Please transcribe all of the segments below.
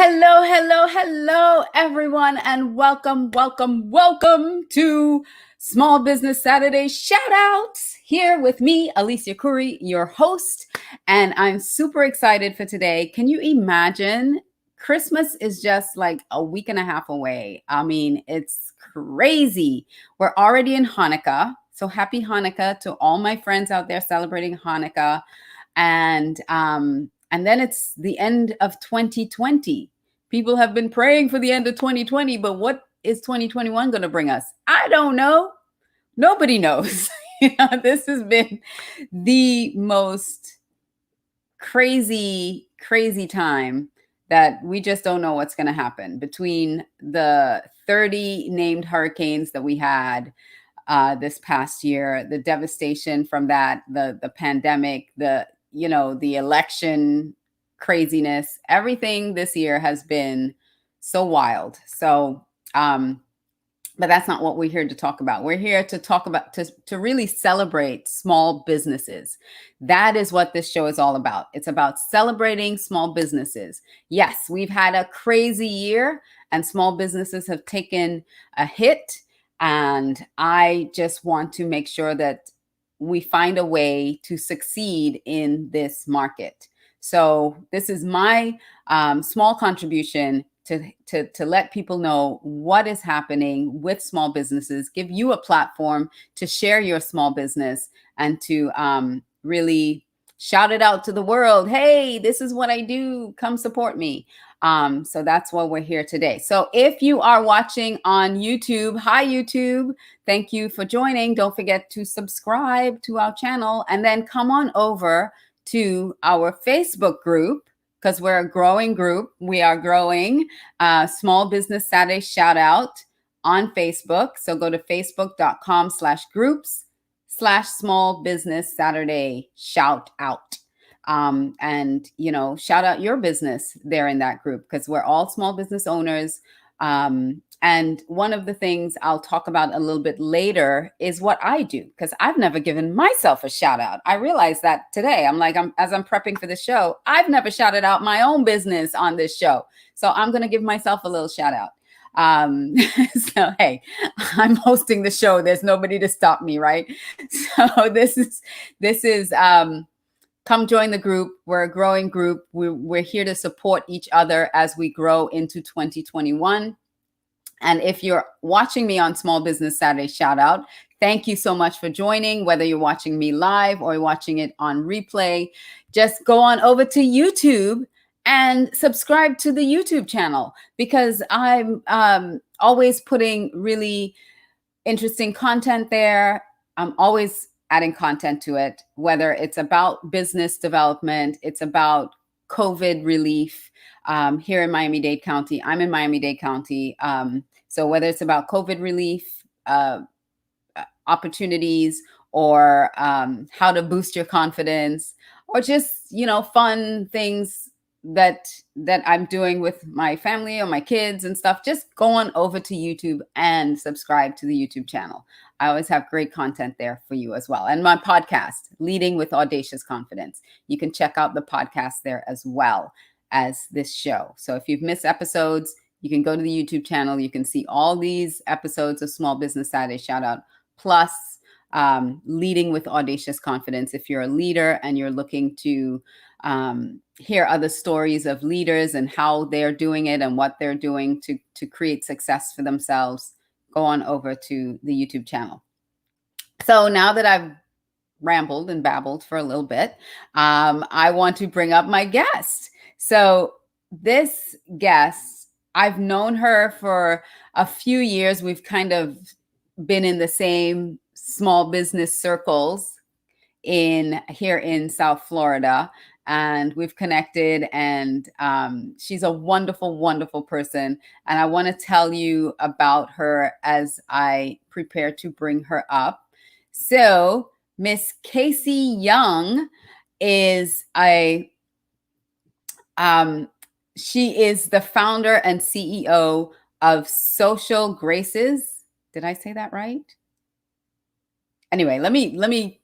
Hello, everyone, and welcome to Small Business Saturday Shoutouts. Here with me, Alicia Couri, your host, and I'm super excited for today. Can you imagine? Christmas is just like a week and a half away. I mean, it's crazy. We're already in Hanukkah, so happy Hanukkah to all my friends out there celebrating Hanukkah. And then it's the end of 2020. People have been praying for the end of 2020, but what is 2021 going to bring us? I don't know. Nobody knows. This has been the most crazy time that we just don't know what's going to happen between the 30 named hurricanes that we had this past year, the devastation from that, the pandemic, the election craziness. Everything this year has been so wild. So, but that's not what we're here to talk about. We're here to talk about, to really celebrate small businesses. That is what this show is all about. It's about celebrating small businesses. Yes, we've had a crazy year and small businesses have taken a hit. And I just want to make sure that we find a way to succeed in this market. So this is my small contribution to let people know what is happening with small businesses, give you a platform to share your small business and to really shout it out to the world. Hey, this is what I do. Come support me. So that's why we're here today. So if you are watching on YouTube, hi YouTube, thank you for joining. Don't forget to subscribe to our channel and then come on over to our Facebook group because we're a growing group. We are growing Small Business Saturday Shout Out on Facebook. So go to facebook.com/groups/Small Business Saturday Shout Out. And shout out your business there in that group because we're all small business owners. And one of the things I'll talk about a little bit later is what I do, because I've never given myself a shout out. I realized that today. As I'm prepping for the show, I've never shouted out my own business on this show. So I'm going to give myself a little shout out. So, hey, I'm hosting the show. There's nobody to stop me, right? So this is come join the group. We're a growing group. We're here to support each other as we grow into 2021. And if you're watching me on Small Business Saturday Shout Out, thank you so much for joining, whether you're watching me live or watching it on replay. Just go on over to YouTube and subscribe to the YouTube channel because I'm always putting really interesting content there. I'm always adding content to it, whether it's about business development, it's about COVID relief here in Miami-Dade County. I'm in Miami-Dade County. So whether it's about COVID relief opportunities or how to boost your confidence or just, fun things that I'm doing with my family or my kids and stuff, just go on over to YouTube and subscribe to the YouTube channel. I always have great content there for you as well. And my podcast, Leading with Audacious Confidence. You can check out the podcast there as well as this show. So if you've missed episodes, you can go to the YouTube channel. You can see all these episodes of Small Business Saturday Shout Out, plus Leading with Audacious Confidence. If you're a leader and you're looking to hear other stories of leaders and how they're doing it and what they're doing to create success for themselves, go on over to the YouTube channel. So now that I've rambled and babbled for a little bit, I want to bring up my guest. So this guest, I've known her for a few years. We've kind of been in the same small business circles here in South Florida. And we've connected, and she's a wonderful, wonderful person. And I want to tell you about her as I prepare to bring her up. So Miss Kasy Young is she is the founder and CEO of Social Graces. Did I say that right? Anyway, let me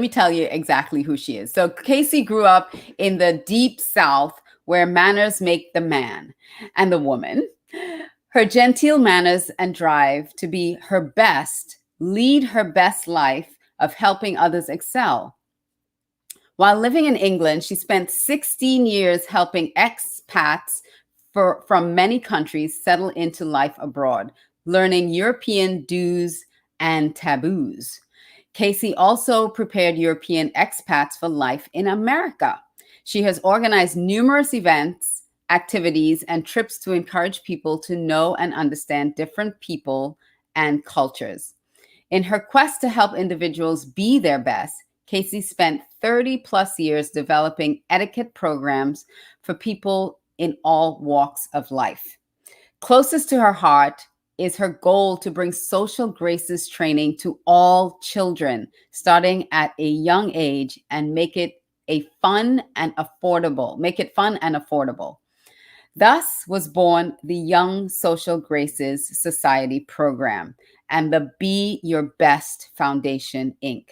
tell you exactly who she is. So Kasy grew up in the deep South where manners make the man and the woman. Her genteel manners and drive to be her best lead her best life of helping others excel. While living in England, she spent 16 years helping expats from many countries settle into life abroad, learning European do's and taboos. Kasy also prepared European expats for life in America. She has organized numerous events, activities, and trips to encourage people to know and understand different people and cultures. In her quest to help individuals be their best, Kasy spent 30 plus years developing etiquette programs for people in all walks of life. Closest to her heart is her goal to bring social graces training to all children, starting at a young age, and make it fun and affordable. Thus was born the Young Social Graces Society program and the Be Your Best Foundation, Inc.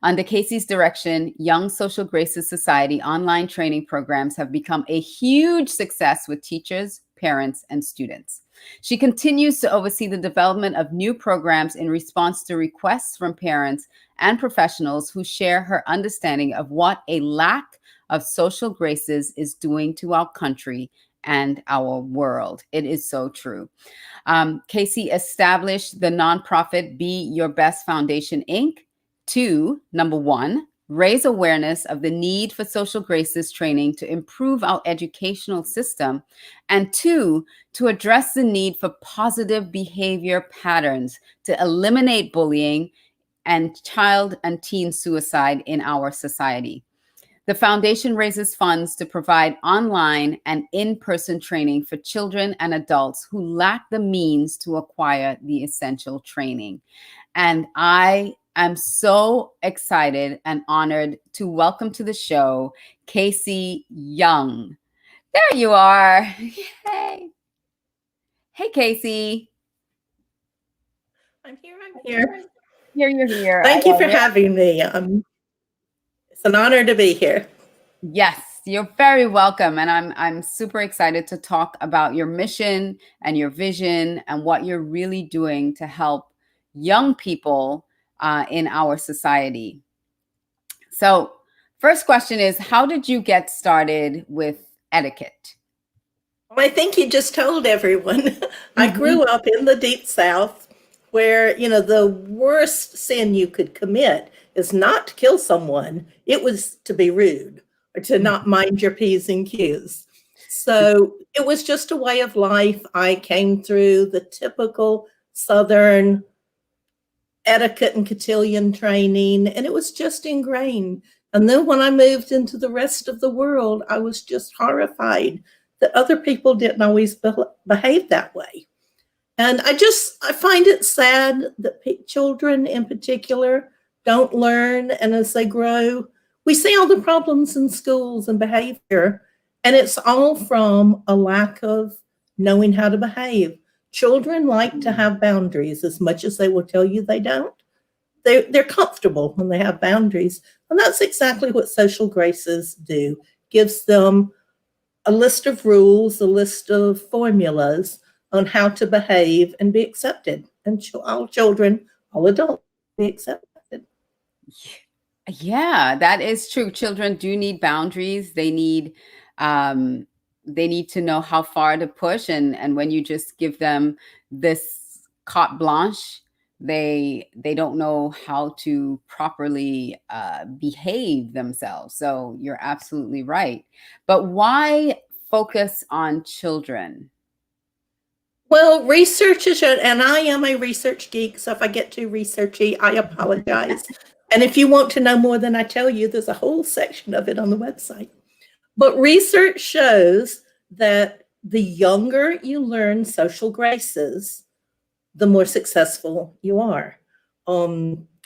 Under Kasy's direction, Young Social Graces Society online training programs have become a huge success with teachers, parents, and students. She continues to oversee the development of new programs in response to requests from parents and professionals who share her understanding of what a lack of social graces is doing to our country and our world. It is so true. Kasy established the nonprofit Be Your Best Foundation, Inc. to, number one, raise awareness of the need for social graces training to improve our educational system, and two, to address the need for positive behavior patterns to eliminate bullying and child and teen suicide in our society. The foundation raises funds to provide online and in-person training for children and adults who lack the means to acquire the essential training. And I am so excited and honored to welcome to the show Kasy Young. There you are. Hey. Hey, Kasy. I'm here. You're here. Thank you for having me. It's an honor to be here. Yes, you're very welcome. And I'm super excited to talk about your mission and your vision and what you're really doing to help young people in our society. So, first question is, how did you get started with etiquette? Well, I think you just told everyone. I grew up in the Deep South where, the worst sin you could commit is not to kill someone. It was to be rude or to not mind your P's and Q's. So it was just a way of life. I came through the typical Southern etiquette and cotillion training, and it was just ingrained. And then when I moved into the rest of the world, I was just horrified that other people didn't always behave that way. And I find it sad that children in particular don't learn. And as they grow, we see all the problems in schools and behavior. And it's all from a lack of knowing how to behave. Children like to have boundaries as much as they will tell you they don't. They're comfortable when they have boundaries. And that's exactly what social graces do. Gives them a list of rules, a list of formulas on how to behave and be accepted. And all children, all adults be accepted. Yeah, that is true. Children do need boundaries. They need to know how far to push. And when you just give them this carte blanche, they don't know how to properly behave themselves. So you're absolutely right. But why focus on children? Well, research is, and I am a research geek, so if I get too researchy, I apologize. And if you want to know more than I tell you, there's a whole section of it on the website. But research shows that the younger you learn social graces, the more successful you are.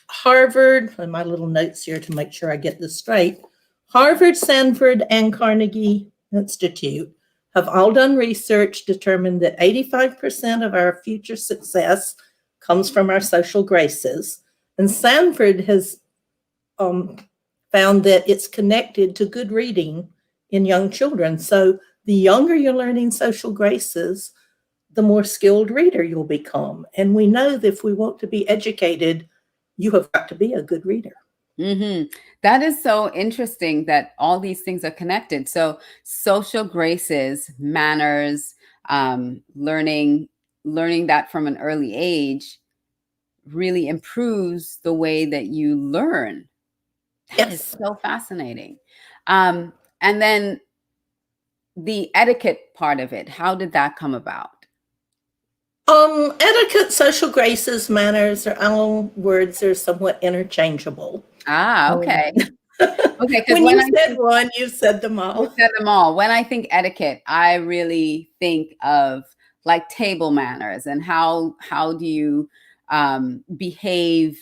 Harvard, and my little notes here to make sure I get this straight, Harvard, Stanford, and Carnegie Institute have all done research, determined that 85% of our future success comes from our social graces. And Stanford has found that it's connected to good reading in young children. So the younger you're learning social graces, the more skilled reader you'll become. And we know that if we want to be educated, you have got to be a good reader. That is so interesting that all these things are connected. So social graces, manners, learning that from an early age really improves the way that you learn. That is Yes. so fascinating. And then the etiquette part of it, how did that come about? Etiquette, social graces, manners are all words are somewhat interchangeable. Okay. Okay, because When you said one, you said them all. you said them all. When I think etiquette, I really think of like table manners and how do you behave,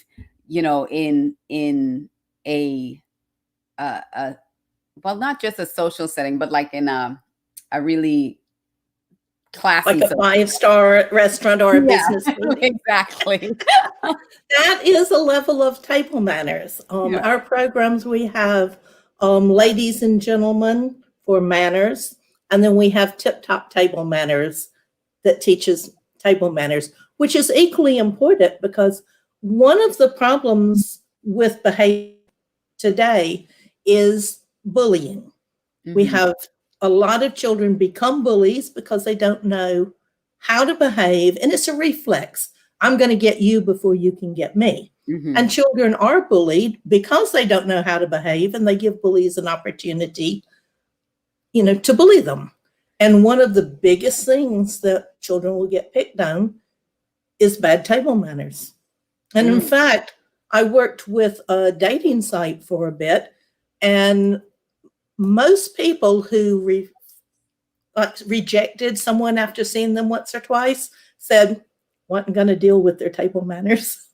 in a well, not just a social setting, but like in a really classy Like a social. 5-star restaurant or a Yeah, business meeting. exactly. That is a level of table manners. Yeah. Our programs, we have ladies and gentlemen for manners, and then we have tip top table manners that teaches table manners, which is equally important because one of the problems with behavior today is bullying. We Hmm. have a lot of children become bullies because they don't know how to behave, and it's a reflex. I'm going to get you before you can get me. Hmm. And children are bullied because they don't know how to behave, and they give bullies an opportunity, to bully them. And one of the biggest things that children will get picked on is bad table manners. And in fact, I worked with a dating site for a bit, and most people who rejected someone after seeing them once or twice said, wasn't going to deal with their table manners.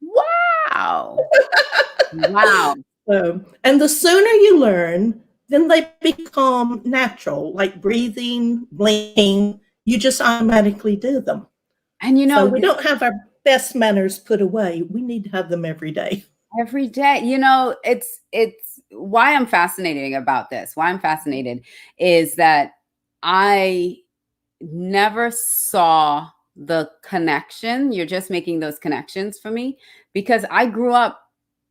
Wow. Wow. And the sooner you learn, then they become natural, like breathing, blinking. You just automatically do them. And So we don't have our best manners put away. We need to have them every day. every day, it's why I'm fascinated about this. Why I'm fascinated is that I never saw the connection. You're just making those connections for me because I grew up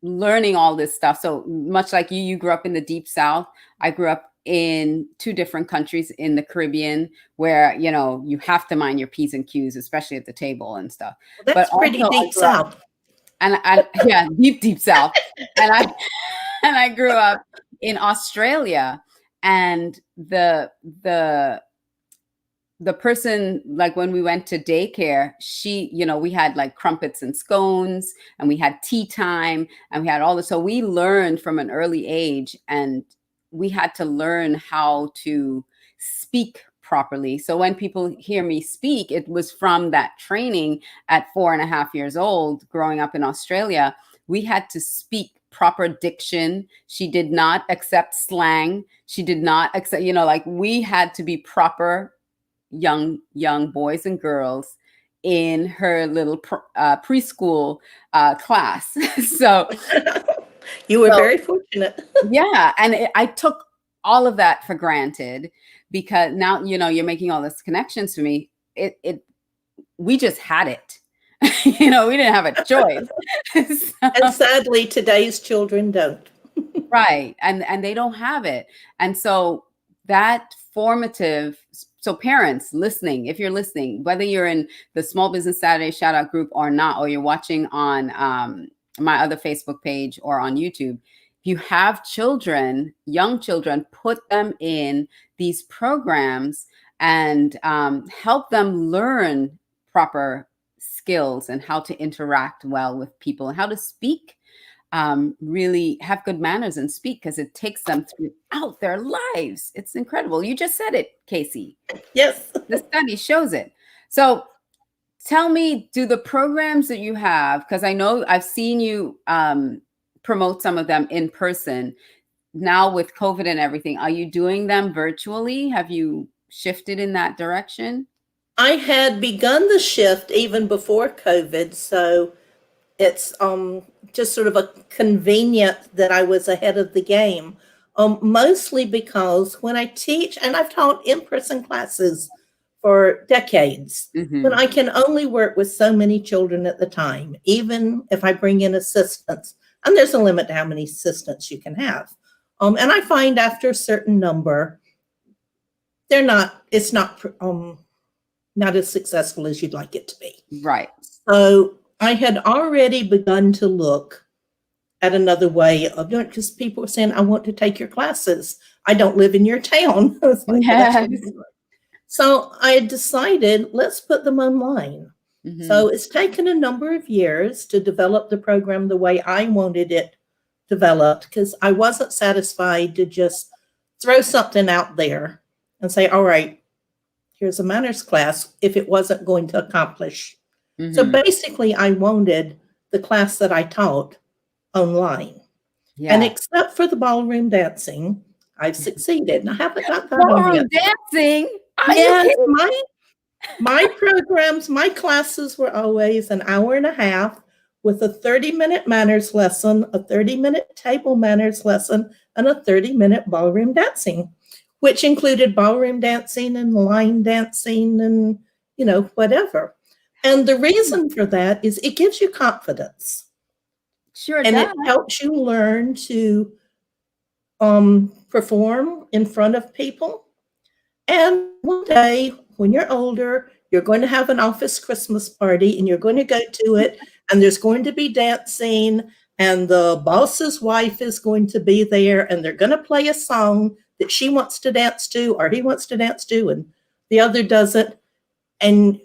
learning all this stuff. So much like you grew up in the deep South. I grew up in two different countries in the Caribbean where, you have to mind your P's and Q's, especially at the table and stuff. Well, that's But pretty also I deep grew up, south. and yeah, deep South. And I and I grew up in Australia, and the person, like when we went to daycare, she, we had like crumpets and scones, and we had tea time, and we had all this. So we learned from an early age, and we had to learn how to speak properly. So when people hear me speak, it was from that training at 4.5 years old, growing up in Australia. We had to speak proper diction. She did not accept slang. She did not accept, like we had to be proper young boys and girls in her little preschool class. so You were so very fortunate. yeah, and I took all of that for granted because now you're making all these connections to me. It we just had it. We didn't have a choice. And sadly, today's children don't. Right. And they don't have it. And so that formative, so parents listening, if you're listening, whether you're in the Small Business Saturday shout out group or not, or you're watching on my other Facebook page or on YouTube, if you have children, young children, put them in these programs and help them learn proper skills and how to interact well with people and how to speak, really have good manners and speak, because it takes them throughout their lives. It's incredible. You just said it, Kasy. Yes. The study shows it. So tell me, do the programs that you have, because I know I've seen you promote some of them in person. Now with COVID and everything, are you doing them virtually? Have you shifted in that direction? I had begun the shift even before COVID, so it's just sort of a convenient that I was ahead of the game. Mostly because when I teach, and I've taught in-person classes for decades, when I can only work with so many children at the time, even if I bring in assistants, and there's a limit to how many assistants you can have. And I find after a certain number, it's not as successful as you'd like it to be. Right. So I had already begun to look at another way of doing it because people were saying, I want to take your classes. I don't live in your town. Like, Yes. so I decided, let's put them online. So it's taken a number of years to develop the program the way I wanted it developed, because I wasn't satisfied to just throw something out there and say, all right, here's a manners class, if it wasn't going to accomplish. So basically, I wanted the class that I taught online. Yeah. And except for the ballroom dancing, I've succeeded. And I haven't got that on Ballroom yet. dancing? Yes, my programs, my classes were always an hour and a half with a 30-minute manners lesson, a 30-minute table manners lesson, and a 30-minute ballroom dancing, which included ballroom dancing and line dancing and, whatever. And the reason for that is it gives you confidence. Sure and does. it helps you learn to perform in front of people. And one day, when you're older, you're going to have an office Christmas party and you're going to go to it, and there's going to be dancing, and the boss's wife is going to be there, and they're going to play a song that she wants to dance to or he wants to dance to, and the other doesn't. And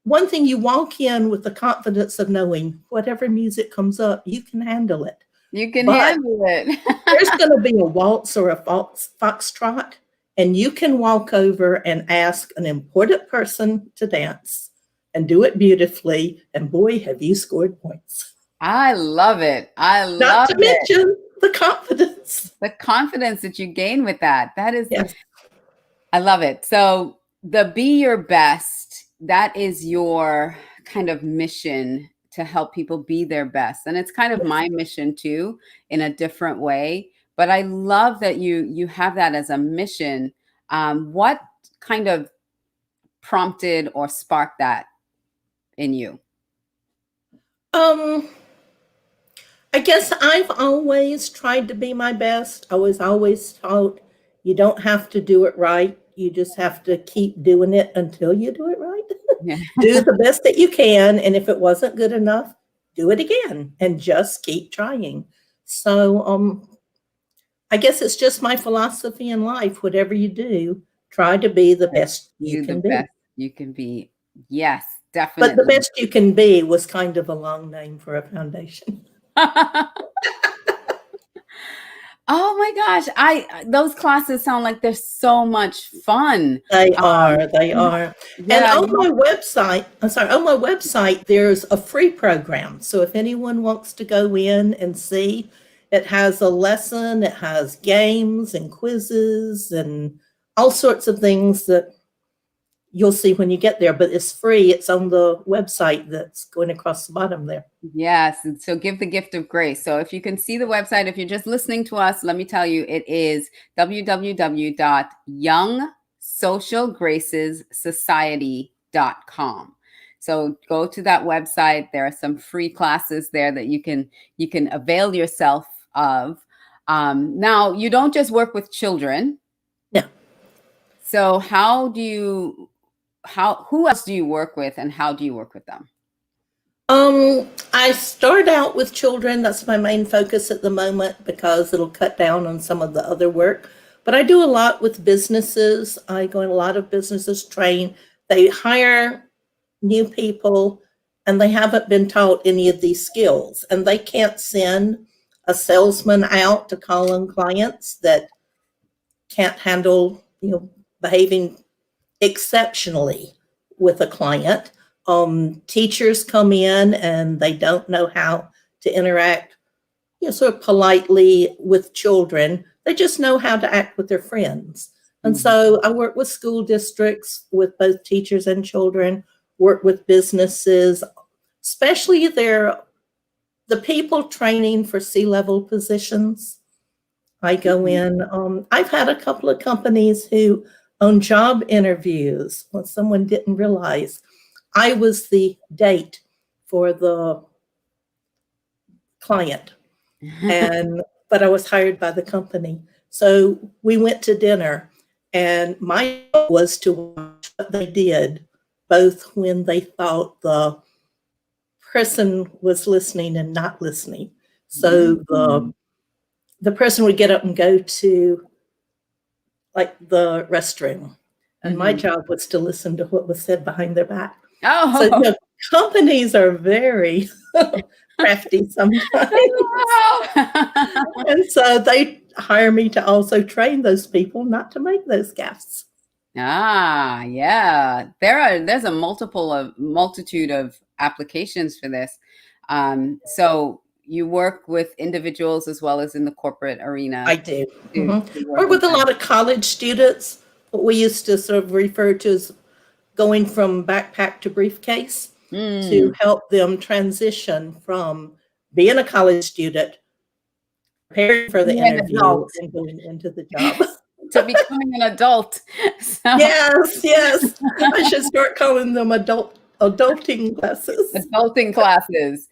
one thing, you walk in with the confidence of knowing whatever music comes up, you can handle it. You can handle it. There's going to be a waltz or a foxtrot, and you can walk over and ask an important person to dance and do it beautifully. And boy, have you scored points. I love it. Not to mention the confidence. The confidence that you gain with that. That is, yes. I love it. So the Be Your Best, that is your kind of mission to help people be their best. And it's kind of my mission too, in a different way. But I love that you have that as a mission. What kind of prompted or sparked that in you? I guess I've always tried to be my best. I was always taught you don't have to do it right. You just have to keep doing it until you do it right. Yeah. Do the best that you can. And if it wasn't good enough, do it again and just keep trying. So I guess it's just my philosophy in life. Whatever you do, try to be the best you can be. Best you can be. Yes, definitely. But the best you can be was kind of a long name for a foundation. Oh my gosh. Those classes sound like they're so much fun. They are. Yeah. And on my website, there's a free program. So if anyone wants to go in and see, it has a lesson, it has games and quizzes and all sorts of things that you'll see when you get there, but it's free. It's on the website that's going across the bottom there. Yes. And so give the gift of grace. So if you can see the website, if you're just listening to us, let me tell you, it is www.youngsocialgracessociety.com. So go to that website. There are some free classes there that you can avail yourself of. Now, you don't just work with children. Yeah. So who else do you work with, and how do you work with them? I start out with children. That's my main focus at the moment because it'll cut down on some of the other work. But I do a lot with businesses. I go in a lot of businesses, train. They hire new people and they haven't been taught any of these skills, and they can't send a salesman out to call on clients that can't handle, behaving exceptionally with a client. Teachers come in and they don't know how to interact, sort of politely with children. They just know how to act with their friends. And so I work with school districts, with both teachers and children, work with businesses, especially the people training for C-level positions. I go in. I've had a couple of companies who, on job interviews, when someone didn't realize I was the date for the client, but I was hired by the company. So we went to dinner, and my job was to watch what they did, both when they thought the person was listening and not listening. So the person would get up and go to like the restroom, and my job was to listen to what was said behind their back. So companies are very crafty sometimes. And so they hire me to also train those people not to make those gaffes. Ah, yeah. There's a multitude of applications for this. So you work with individuals as well as in the corporate arena. I do. Or with a lot of college students, what we used to sort of refer to as going from backpack to briefcase, to help them transition from being a college student, preparing for the interview, and going into the job. To becoming an adult. So. Yes. I should start calling them adulting classes. Adulting classes.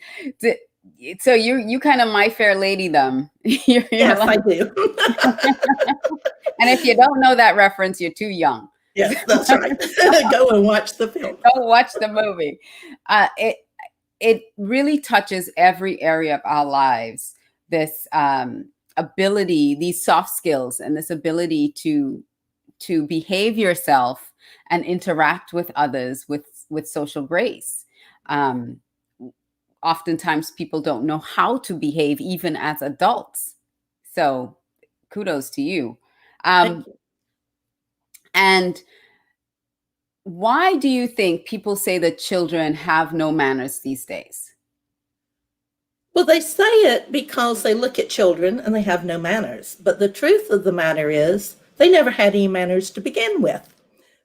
So you kind of My Fair Lady them. You're yes, like, I do. And if you don't know that reference, you're too young. Yes, that's right. Go and watch the film. Go watch the movie. It really touches every area of our lives. This ability, these soft skills, and this ability to behave yourself and interact with others with social grace. Oftentimes people don't know how to behave even as adults. So kudos to you. Thank you. And why do you think people say that children have no manners these days? Well, they say it because they look at children and they have no manners. But the truth of the matter is they never had any manners to begin with.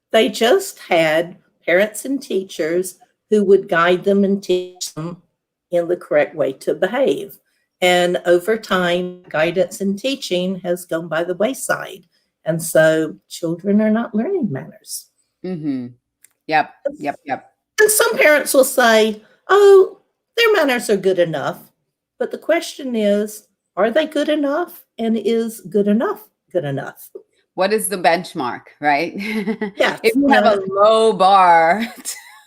They just had parents and teachers who would guide them and teach them in the correct way to behave. And over time, guidance and teaching has gone by the wayside. And so children are not learning manners. Yep. And some parents will say, oh, their manners are good enough. But the question is, are they good enough? And is good enough good enough? What is the benchmark, right? Yes. If you have a low bar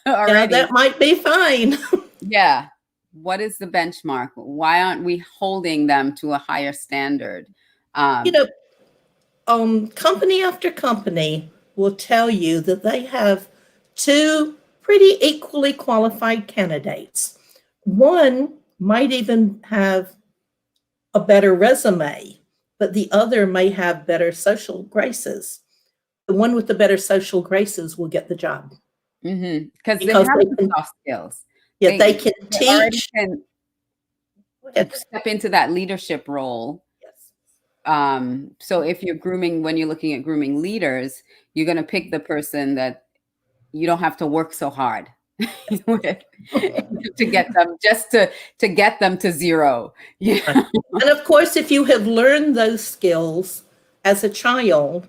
already, yeah, that might be fine. Yeah. What is the benchmark? Why aren't we holding them to a higher standard? Company after company will tell you that they have two pretty equally qualified candidates. One might even have a better resume, but the other may have better social graces. The one with the better social graces will get the job. Because they have the soft skills. Yeah, they can teach. Step into that leadership role. Yes. So if you're when you're looking at grooming leaders, you're going to pick the person that you don't have to work so hard with to get them, just to get them to zero. Yeah. And of course, if you have learned those skills as a child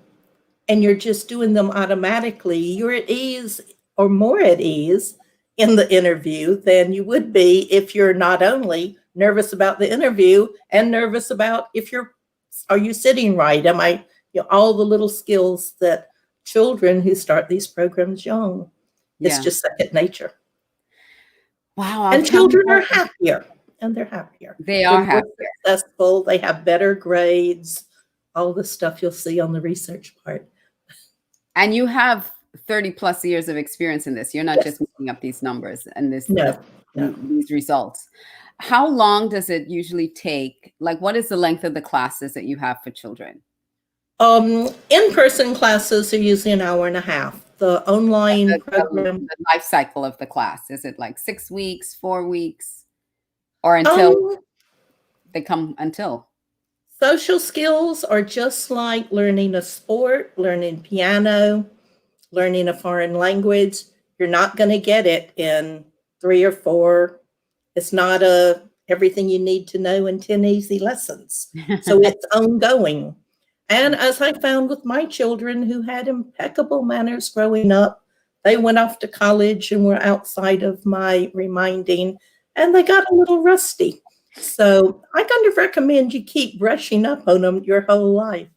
and you're just doing them automatically, you're at ease or more at ease in the interview than you would be if you're not only nervous about the interview and nervous about are you sitting right? Am I, all the little skills that children who start these programs young, it's just second nature. Wow. And children are happier, and they're happier. They are happier. Successful. They have better grades, all the stuff you'll see on the research part. And you have 30 plus years of experience in this. You're not just making up these numbers and these results. How long does it usually take? Like, what is the length of the classes that you have for children? In-person classes are usually an hour and a half. The online program. The life cycle of the class, is it like 6 weeks, 4 weeks, or until they come until? Social skills are just like learning a sport, learning piano, learning a foreign language. You're not going to get it in 3 or 4. It's not a everything you need to know in 10 easy lessons. So it's ongoing. And as I found with my children who had impeccable manners growing up, they went off to college and were outside of my reminding, and they got a little rusty. So I kind of recommend you keep brushing up on them your whole life.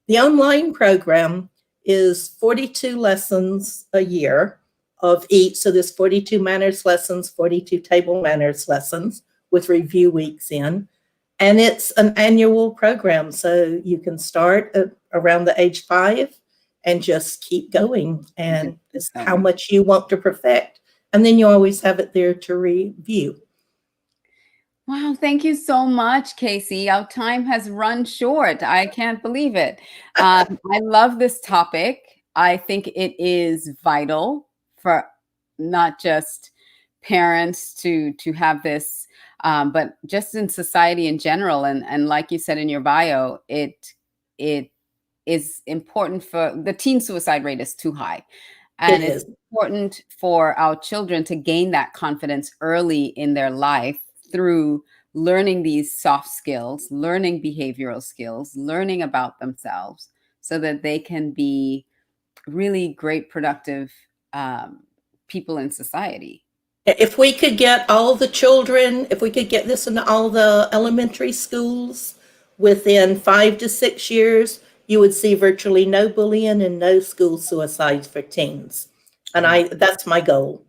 The online program is 42 lessons a year of each. So there's 42 manners lessons, 42 table manners lessons with review weeks in. And it's an annual program. So you can start around the age 5 and just keep going. And it's how much you want to perfect. And then you always have it there to review. Wow, thank you so much, Kasy. Our time has run short. I can't believe it. I love this topic. I think it is vital for not just parents to have this, but just in society in general. And like you said in your bio, it is important for the teen suicide rate is too high. And it's important for our children to gain that confidence early in their life through learning these soft skills, learning behavioral skills, learning about themselves so that they can be really great, productive people in society. If we could get all the children, if we could get this into all the elementary schools within 5 to 6 years, you would see virtually no bullying and no school suicides for teens. And that's my goal.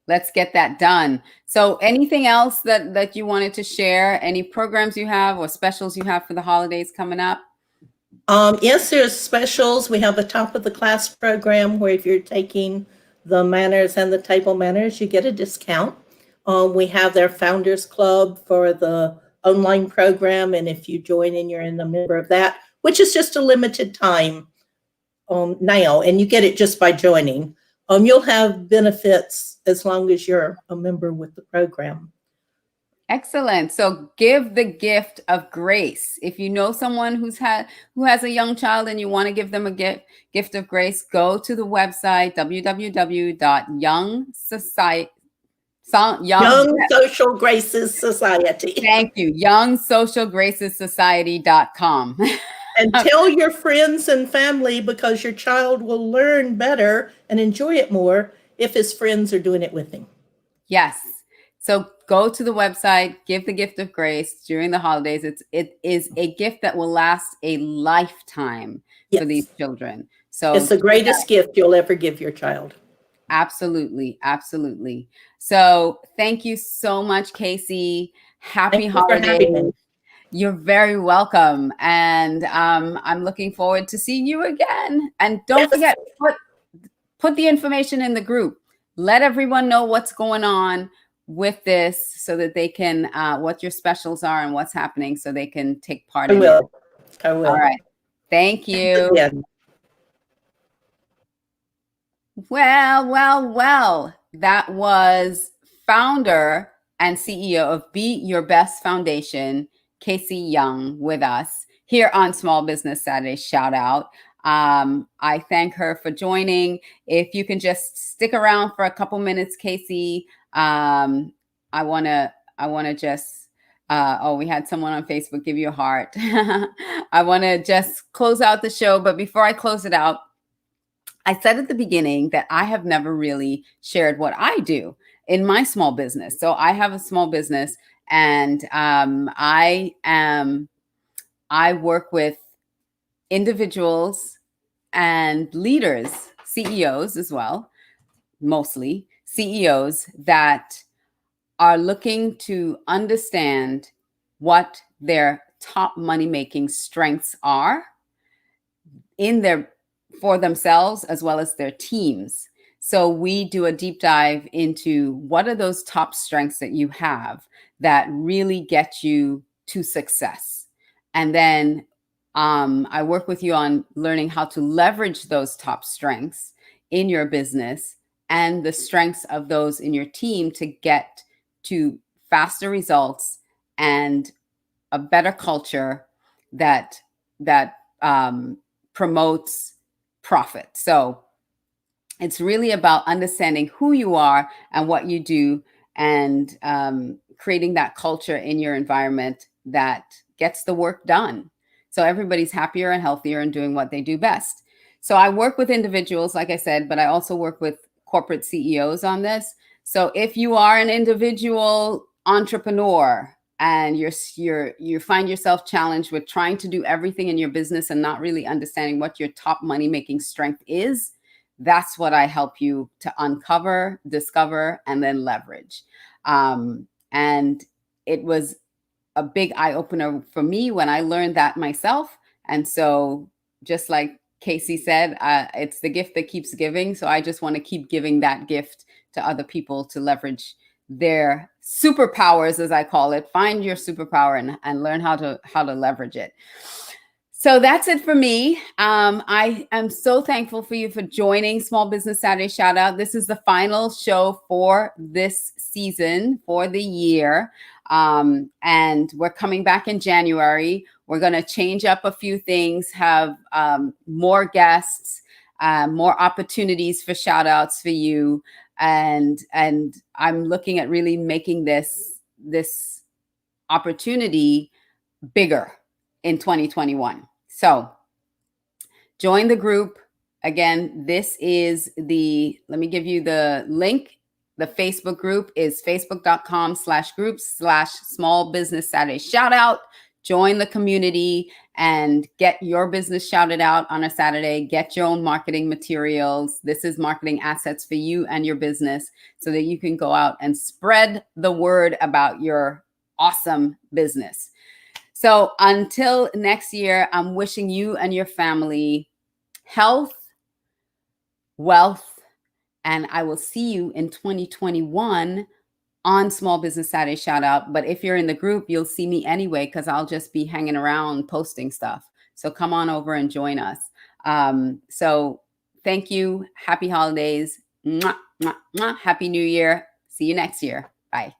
Let's get that done. So anything else that you wanted to share? Any programs you have or specials you have for the holidays coming up? Yes, there's specials. We have a top of the class program where if you're taking the manners and the table manners, you get a discount. We have their founders club for the online program. And if you join and you're in a member of that, which is just a limited time now, and you get it just by joining. You'll have benefits as long as you're a member with the program. Excellent. So give the gift of grace. If you know someone who has a young child and you want to give them a gift of grace, go to the website Young Social Graces Society. Thank you. YoungSocialGracesSociety.com. And tell your friends and family, because your child will learn better and enjoy it more if his friends are doing it with him. Yes. So go to the website, give the gift of grace during the holidays. It is a gift that will last a lifetime for these children. So it's the greatest gift you'll ever give your child. Absolutely. Absolutely. So thank you so much, Kasy. Happy holidays. You're very welcome. And I'm looking forward to seeing you again. And don't forget, put the information in the group. Let everyone know what's going on with this so that they can, what your specials are and what's happening so they can take part in it. I will. All right. Thank you. Yeah. Well. That was founder and CEO of Be Your Best Foundation, Kasy Young, with us here on Small Business Saturday Shout Out. I thank her for joining. If you can just stick around for a couple minutes, Kasy, I want to just, we had someone on Facebook give you a heart. I want to just close out the show. But before I close it out, I said at the beginning that I have never really shared what I do in my small business. So I have a small business, and I work with individuals and leaders, CEOs as well, mostly CEOs that are looking to understand what their top money-making strengths are for themselves as well as their teams. So we do a deep dive into what are those top strengths that you have that really get you to success. And then I work with you on learning how to leverage those top strengths in your business and the strengths of those in your team to get to faster results and a better culture that promotes profit. So it's really about understanding who you are and what you do, and creating that culture in your environment that gets the work done. So everybody's happier and healthier and doing what they do best. So I work with individuals, like I said, but I also work with corporate CEOs on this. So if you are an individual entrepreneur and you find yourself challenged with trying to do everything in your business and not really understanding what your top money making strength is, that's what I help you to uncover, discover, and then leverage. And it was a big eye opener for me when I learned that myself. And so just like Kasy said, it's the gift that keeps giving. So I just want to keep giving that gift to other people to leverage their superpowers, as I call it. Find your superpower and learn how to leverage it. So that's it for me. I am so thankful for you for joining Small Business Saturday Shout Out. This is the final show for this season, for the year. And we're coming back in January. We're going to change up a few things, have more guests, more opportunities for shout outs for you. And I'm looking at really making this opportunity bigger in 2021. So join the group. Again, this is let me give you the link. The Facebook group is facebook.com/groups/small business Saturday shout out. Join the community and get your business shouted out on a Saturday. Get your own marketing materials. This is marketing assets for you and your business so that you can go out and spread the word about your awesome business. So until next year, I'm wishing you and your family health, wealth, and I will see you in 2021 on Small Business Saturday Shout Out. But if you're in the group, you'll see me anyway, because I'll just be hanging around posting stuff. So come on over and join us. So thank you. Happy holidays. Mwah, mwah, mwah. Happy New Year. See you next year. Bye.